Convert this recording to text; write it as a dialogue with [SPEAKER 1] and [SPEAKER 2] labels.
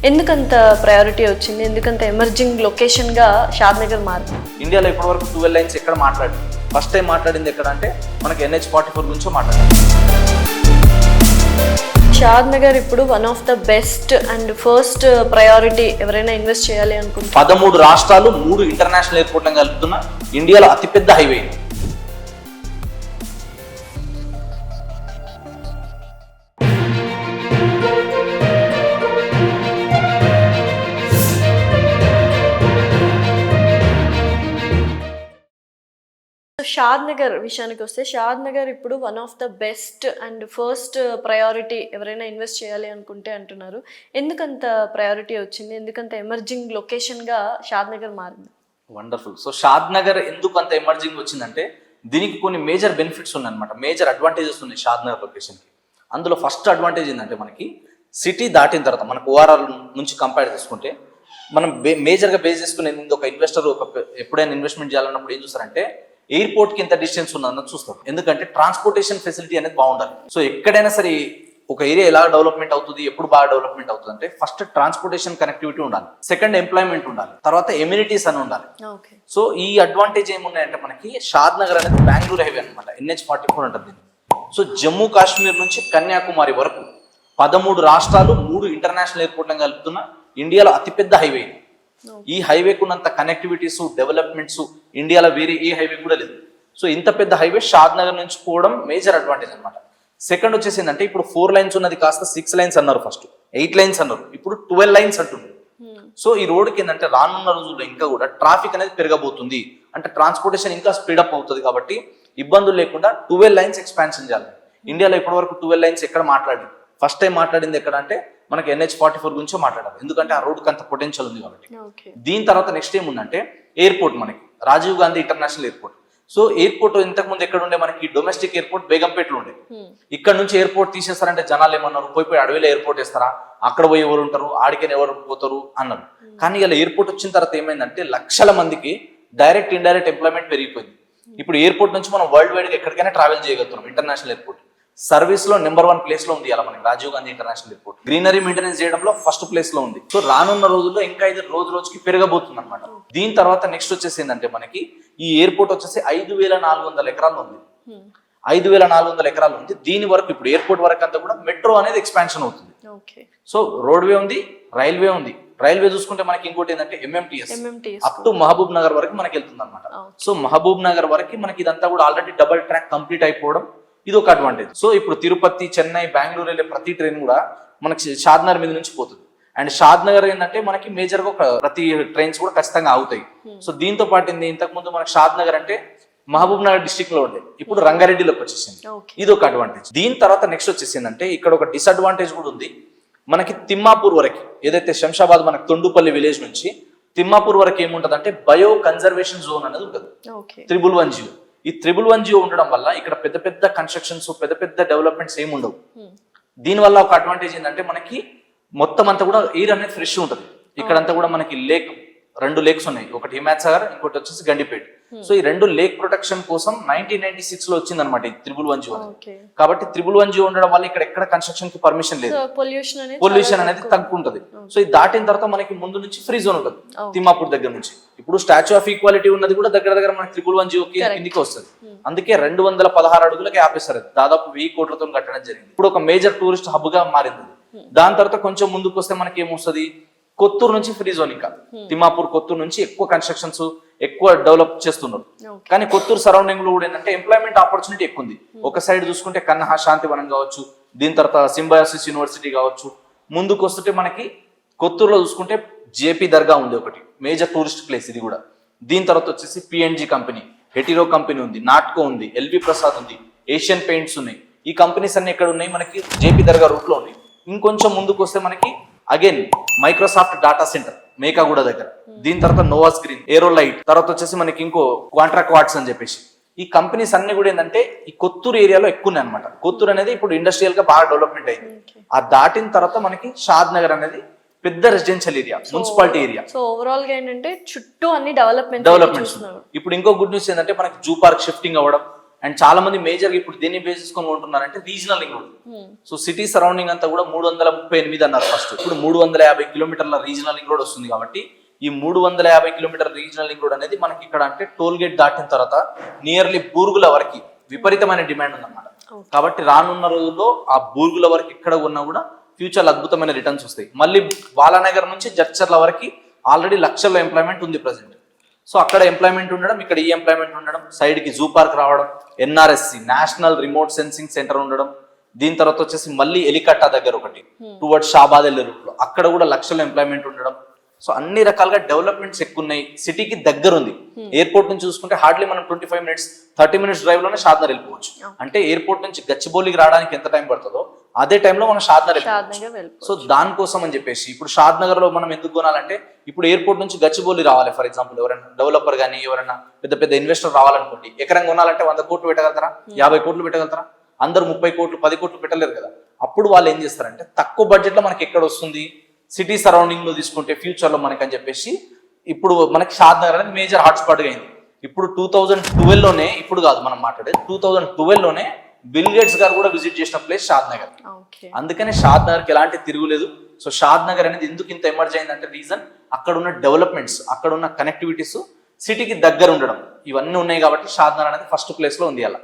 [SPEAKER 1] ఎందుకంత ప్రయారిటీ వచ్చింది? ఎందుకంత ఎమర్జింగ్ లొకేషన్గా షాద్నగర్ మారింది?
[SPEAKER 2] ఇండియాలో ఇప్పటివరకు 12 లైన్స్ ఎక్కడ మాట్లాడింది? ఫస్ట్ టైం మాట్లాడింది ఎక్కడ అంటే మనకి NH-44 గురించో మాట్లాడారు.
[SPEAKER 1] షాద్నగర్ ఇప్పుడు one of the best and first priority ఎవరైనా ఇన్వెస్ట్ చేయాలి అనుకుంటే
[SPEAKER 2] 13 రాష్ట్రాలు 3 ఇంటర్నేషనల్ ఎయిర్పోర్ట్లను కలుపుతున్న ఇండియాలో అతిపెద్ద హైవే.
[SPEAKER 1] షాద్నగర్ విషయానికి వస్తే షాద్నగర్ ఇప్పుడు one of the best and first priority ఎవరైనా ఇన్వెస్ట్ చేయాలి అనుకుంటే అంటున్నారు. ఎందుకంత ప్రయారిటీ వచ్చింది? ఎందుకంత ఎమర్జింగ్ లొకేషన్గా షాద్నగర్ మారింది?
[SPEAKER 2] వండర్ఫుల్. సో షాద్నగర్ ఎందుకు అంత ఎమర్జింగ్ వచ్చిందంటే దీనికి కొన్ని మేజర్ బెనిఫిట్స్ ఉన్నాయన్నమాట, మేజర్ అడ్వాంటేజెస్ ఉన్నాయి షాద్నగర్ లొకేషన్కి. అందులో ఫస్ట్ అడ్వాంటేజ్ ఏంటంటే మనకి సిటీ దాటిన తర్వాత మనకు ఓఆర్ఆర్ నుంచి కంపేర్ చేసుకుంటే మనం మేజర్గా బేస్ చేసుకుని ఒక ఇన్వెస్టర్ ఎప్పుడైనా ఇన్వెస్ట్మెంట్ చేయాలన్నప్పుడు ఏం చూస్తారంటే ఎయిర్పోర్ట్కి ఎంత డిస్టెన్స్ ఉన్నదని చూస్తారు. ఎందుకంటే ట్రాన్స్పోర్టేషన్ ఫెసిలిటీ అనేది బాగుండాలి. సో ఎక్కడైనా సరే ఒక ఏరియా ఎలా డెవలప్మెంట్ అవుతుంది, ఎప్పుడు బాగా డెవలప్మెంట్ అవుతుంది అంటే ఫస్ట్ ట్రాన్స్పోర్టేషన్ కనెక్టివిటీ ఉండాలి, సెకండ్ ఎంప్లాయ్మెంట్ ఉండాలి, తర్వాత ఎమ్యూనిటీస్ అని ఉండాలి. సో ఈ అడ్వాంటేజ్ ఏమున్నాయంటే మనకి షాద్నగర్ అనేది బెంగళూరు హైవే అనమాట, NH-44 ఉంటుంది. సో జమ్మూ కాశ్మీర్ నుంచి కన్యాకుమారి వరకు 13 రాష్ట్రాలు 3 ఇంటర్నేషనల్ ఎయిర్పోర్ట్లను కలుపుతున్న ఇండియాలో అతిపెద్ద హైవే. ఈ హైవేకు ఉన్నంత కనెక్టివిటీస్, డెవలప్మెంట్స్ ఇండియాలో వేరే ఏ హైవే కూడా లేదు. సో ఇంత పెద్ద హైవే షాద్నగర్ నుంచి పోవడం మేజర్ అడ్వాంటేజ్ అనమాట. సెకండ్ వచ్చేసి ఏంటంటే ఇప్పుడు 4 లైన్స్ ఉన్నది కాస్త 6 లైన్స్ అన్నారు, ఫస్ట్ 8 లైన్స్ అన్నారు, ఇప్పుడు 12 లైన్స్ అంటున్నారు. సో ఈ రోడ్కి ఏంటంటే రానున్న రోజుల్లో ఇంకా కూడా ట్రాఫిక్ అనేది పెరగబోతుంది, అంటే ట్రాన్స్పోర్టేషన్ ఇంకా స్పీడప్ అవుతుంది. కాబట్టి ఇబ్బందులు లేకుండా 12 లైన్స్ ఎక్స్పాన్షన్ చేయాలి. ఇండియాలో ఇప్పటివరకు 12 లైన్స్ ఎక్కడ మాట్లాడింది? ఫస్ట్ టైం మాట్లాడింది ఎక్కడ అంటే మనకి NH-44 గురించో మాట్లాడాలి, ఎందుకంటే ఆ రోడ్కి అంత పొటెన్షియల్ ఉంది కాబట్టి. దీని తర్వాత నెక్స్ట్ ఏముందంటే ఎయిర్పోర్ట్, మనకి Rajiv Gandhi international airport. So airport ఇంతకు ముందు ఎక్కడ ఉండే, మనకి డొమెస్టిక్ ఎయిర్పోర్ట్ బేగంపేటలో ఉండే. ఇక్కడ నుంచి ఎయిర్పోర్ట్ తీసేస్తారంటే జనాలు ఏమన్నారు, పోయి అడవిలో ఎయిర్పోర్ట్ వేస్తారా, అక్కడ పోయి ఎవరు ఉంటారు, ఆడికని ఎవరు పోతారు అన్నారు. కానీ ఇలా ఎయిర్పోర్ట్ వచ్చిన తర్వాత ఏమైందంటే లక్షల మందికి డైరెక్ట్ ఇండైరెక్ట్ ఎంప్లాయ్మెంట్ పెరిగిపోయింది. ఇప్పుడు ఎయిర్పోర్ట్ నుంచి మనం వరల్డ్ వైడ్ గా ఎక్కడికైనా ట్రావెల్ చేయగలుగుతున్నాం. ఇంటర్నేషనల్ ఎయిర్పోర్ట్ సర్వీస్ లో నెంబర్ 1 ప్లేస్ లో ఉంది ఇలా మనకి Rajiv Gandhi international airport. Greenery maintenance చేయడంలో ఫస్ట్ ప్లేస్ లో ఉంది. సో రానున్న రోజుల్లో ఇంకా ఇది రోజుకి పెరగబోతుంది అనమాట. దీని తర్వాత నెక్స్ట్ వచ్చేసి ఏంటంటే మనకి ఈ ఎయిర్పోర్ట్ వచ్చేసి 5,400 ఎకరాలు ఉంది. 5,400 ఎకరాలు ఉంది. దీని వరకు ఇప్పుడు ఎయిర్పోర్ట్ వరకు అంతా కూడా మెట్రో అనేది ఎక్స్పాన్షన్ అవుతుంది. సో రోడ్వే ఉంది, రైల్వే ఉంది. రైల్వే చూసుకుంటే మనకి ఇంకోటి ఏంటంటే MMTS up to Mahbubnagar వరకు మనకి వెళ్తుంది అనమాట. సో మహబూబ్ నగర్ వరకు మనకి ఇదంతా కూడా ఆల్రెడీ డబుల్ ట్రాక్ కంప్లీట్ అయిపోవడం ఇది ఒక అడ్వాంటేజ్. సో ఇప్పుడు తిరుపతి, చెన్నై, బెంగళూరు వెళ్ళే ప్రతి ట్రైన్ కూడా మనకి షాద్నగర్ మీద నుంచి పోతుంది. అండ్ షాద్నగర్ ఏంటంటే మనకి మేజర్ గా ప్రతి ట్రైన్స్ కూడా ఖచ్చితంగా ఆగుతాయి. సో దీంతో పాటు ఇంతకు ముందు మనకి షాద్నగర్ అంటే మహబూబ్ నగర్ డిస్ట్రిక్ట్ లో ఉండే, ఇప్పుడు రంగారెడ్డిలోకి వచ్చేసింది. ఇది ఒక అడ్వాంటేజ్. దీని తర్వాత నెక్స్ట్ వచ్చేసిందంటే ఇక్కడ ఒక డిసడ్వాంటేజ్ కూడా ఉంది. మనకి తిమ్మాపూర్ వరకు ఏదైతే శంషాబాద్ మనకి తొండుపల్లి విలేజ్ నుంచి తిమ్మాపూర్ వరకు ఏముంటది అంటే బయో కన్జర్వేషన్ జోన్ అనేది ఉంటుంది, 111 ఈ 111 ఉండడం వల్ల ఇక్కడ పెద్ద పెద్ద కన్స్ట్రక్షన్స్, పెద్ద పెద్ద డెవలప్మెంట్స్ ఏమి ఉండవు. దీనివల్ల ఒక అడ్వాంటేజ్ ఏంటంటే మనకి మొత్తం అంతా కూడా ఎయిర్ అనేది ఫ్రెష్ ఉంటుంది. ఇక్కడంతా కూడా మనకి 2 లేక్స్ ఉన్నాయి, ఒకటి హిమాయత్ సాగర్, ఇంకోటి వచ్చేసి గండిపేట్. సో ఈ 2 లేక్ ప్రొటెక్షన్ కోసం 1996 లో వచ్చింది అనమాట ఈ 111. కాబట్టి 111 ఉండడం వల్ల ఇక్కడ ఎక్కడ కన్స్ట్రక్షన్ కి పర్మిషన్ లేదు, పొల్యూషన్ అనేది తగ్గుంటది. సో ఇది దాటిన తర్వాత మనకి ముందు నుంచి ఫ్రీ జోన్ ఉంటుంది తిమ్మాపూర్ దగ్గర నుంచి. ఇప్పుడు స్టాచ్యూ ఆఫ్ ఈక్వాలిటీ ఉన్నది కూడా దగ్గర మనకి 111 కిందికి వస్తుంది. అందుకే 216 అడుగులకి ఆపేస్తారు, దాదాపు 1000 కోట్లతో కట్టడం జరిగింది. ఇప్పుడు ఒక మేజర్ టూరిస్ట్ హబ్ గా మారింది. దాని తర్వాత కొంచెం ముందుకు వస్తే మనకి ఏమొస్తుంది, కొత్తూరు నుంచి ఫ్రీ జోన్. ఇంకా తిమ్మాపూర్, కొత్తూరు నుంచి ఎక్కువ కన్స్ట్రక్షన్స్ ఎక్కువ డెవలప్ చేస్తున్నారు. కానీ కొత్తూరు సరౌండింగ్ లో కూడా ఏంటంటే ఎంప్లాయ్మెంట్ ఆపర్చునిటీ ఎక్కువ ఉంది. ఒక సైడ్ చూసుకుంటే కన్హా శాంతివనం కావచ్చు, దీని తర్వాత సింబయాసిస్ యూనివర్సిటీ కావచ్చు. ముందుకు వస్తుంటే మనకి కొత్తూరులో చూసుకుంటే జేపీ దర్గా ఉంది, ఒకటి మేజర్ టూరిస్ట్ ప్లేస్ ఇది కూడా. దీని తర్వాత వచ్చేసి PNG కంపెనీ, హెటిరో కంపెనీ ఉంది, నాట్కో ఉంది, LV ప్రసాద్ ఉంది, ఏషియన్ పెయింట్స్ ఉన్నాయి. ఈ కంపెనీస్ అన్ని ఎక్కడ ఉన్నాయి, మనకి జేపీ దర్గా రూట్ లో ఉన్నాయి. ఇంకొంచెం ముందుకు వస్తే మనకి again Microsoft data centre Mekaguda దగ్గర. దీని తర్వాత నోవాస్ గ్రీన్, ఏరోలైట్, తర్వాత వచ్చేసి మనకి ఇంకో క్వాంట్రా క్వార్ట్స్ అని చెప్పేసి. ఈ కంపెనీస్ అన్ని కూడా ఏంటంటే ఈ కొత్తూరు ఏరియాలో ఎక్కువ ఉన్నాయి అనమాట. కొత్తూరు అనేది ఇప్పుడు ఇండస్ట్రియల్ గా బాగా డెవలప్మెంట్ అయింది. ఆ దాటిన తర్వాత మనకి షాద్నగర్ అనేది పెద్ద residential area, municipality area.
[SPEAKER 1] So overall గా ఏంటంటే చుట్టూ అన్ని డెవలప్మెంట్స్.
[SPEAKER 2] ఇప్పుడు ఇంకో గుడ్ న్యూస్ ఏంటంటే మనకి జూ పార్క్ షిఫ్టింగ్ అవ్వడం, అండ్ చాలా మంది మేజర్ ఇప్పుడు దేన్ని బేస్ చేసుకొని ఉంటున్నారంటే regional link road. So city surrounding అంతా కూడా 338 అన్నారు ఫస్ట్, ఇప్పుడు 350 కిలోమీటర్ల రీజనల్ లింక్ రోడ్ వస్తుంది. కాబట్టి ఈ 350 కిలోమీటర్ రీజనల్ లింక్ రోడ్ అనేది మనకి ఇక్కడ అంటే టోల్ గేట్ దాటిన తర్వాత నియర్లీ బూర్గుల వరకు విపరీతమైన డిమాండ్ ఉందన్నమాట. కాబట్టి రానున్న రోజుల్లో ఆ బూర్గుల వరకు ఇక్కడ ఉన్నా కూడా ఫ్యూచర్ అద్భుతమైన రిటర్న్స్ వస్తాయి. మళ్ళీ బాలానగర్ నుంచి జడ్చర్ల వరకు ఆల్రెడీ లక్షల్లో ఎంప్లాయ్మెంట్ ఉంది ప్రజెంట్. సో అక్కడ ఎంప్లాయ్మెంట్ ఉండడం, ఇక్కడ ఈ ఎంప్లాయ్మెంట్ ఉండడం, సైడ్ కి జూ పార్క్ రావడం, NRSC national remote sensing centre ఉండడం, దీని తర్వాత వచ్చేసి మళ్ళీ ఎలికట్టా దగ్గర ఒకటి టువర్డ్స్ షాబాద్ వెళ్ళే రూట్ లో అక్కడ కూడా లక్షల ఎంప్లాయ్మెంట్ ఉండడం. సో అన్ని రకాలుగా డెవలప్మెంట్స్ ఎక్కువ ఉన్నాయి. సిటీకి దగ్గర ఉంది. ఎయిర్పోర్ట్ నుంచి చూసుకుంటే హార్డ్లీ మనం 25 మినిట్స్ 30 మినిట్స్ డ్రైవ్ లోనే షాద్నగర్ వెళ్ళిపోవచ్చు. అంటే ఎయిర్పోర్ట్ నుంచి గచ్చిబౌలికి రావడానికి ఎంత టైం పడుతుందో అదే టైంలో మనం షాద్నగర్ వెళ్ళిపోవచ్చు. సో దానికోసం అని చెప్పేసి ఇప్పుడు షాద్నగర్ లో మనం ఎందుకు కొనాలంటే, ఇప్పుడు ఎయిర్పోర్ట్ నుంచి గచ్చిబౌలి రావాలి ఫర్ ఎగ్జాంపుల్, ఎవరైనా డెవలపర్ కానీ ఎవరైనా పెద్ద పెద్ద ఇన్వెస్టర్ రావాలనుకోండి, ఎకరం కొనాలంటే 100 కోట్లు పెట్టగలుగుతారా, 50 కోట్లు పెట్టగలుగుతారా? అందరూ 30 కోట్లు 10 కోట్లు పెట్టలేరు కదా. అప్పుడు వాళ్ళు ఏం చేస్తారంటే తక్కువ బడ్జెట్ లో మనకి ఎక్కడ వస్తుంది, సిటీ సరౌండింగ్ లో తీసుకుంటే ఫ్యూచర్ లో మనకి అని చెప్పేసి ఇప్పుడు మనకి షాద్నగర్ అనేది మేజర్ హాట్స్పాట్ గా అయింది. ఇప్పుడు 2012 లోనే, ఇప్పుడు కాదు మనం మాట్లాడేది 2012 లోనే బిల్ గేట్స్ గారు కూడా విజిట్ చేసిన ప్లేస్ షాద్నగర్. అందుకనే షాద్నగర్కి ఎలాంటి తిరుగులేదు. సో షాద్నగర్ అనేది ఎందుకు ఇంత ఎమర్జ్ అయిందంటే రీజన్ అక్కడ ఉన్న డెవలప్మెంట్స్, అక్కడ ఉన్న కనెక్టివిటీస్, సిటీకి దగ్గర ఉండడం, ఇవన్నీ ఉన్నాయి కాబట్టి షాద్నగర్ అనేది ఫస్ట్ ప్లేస్ లో ఉంది అలా.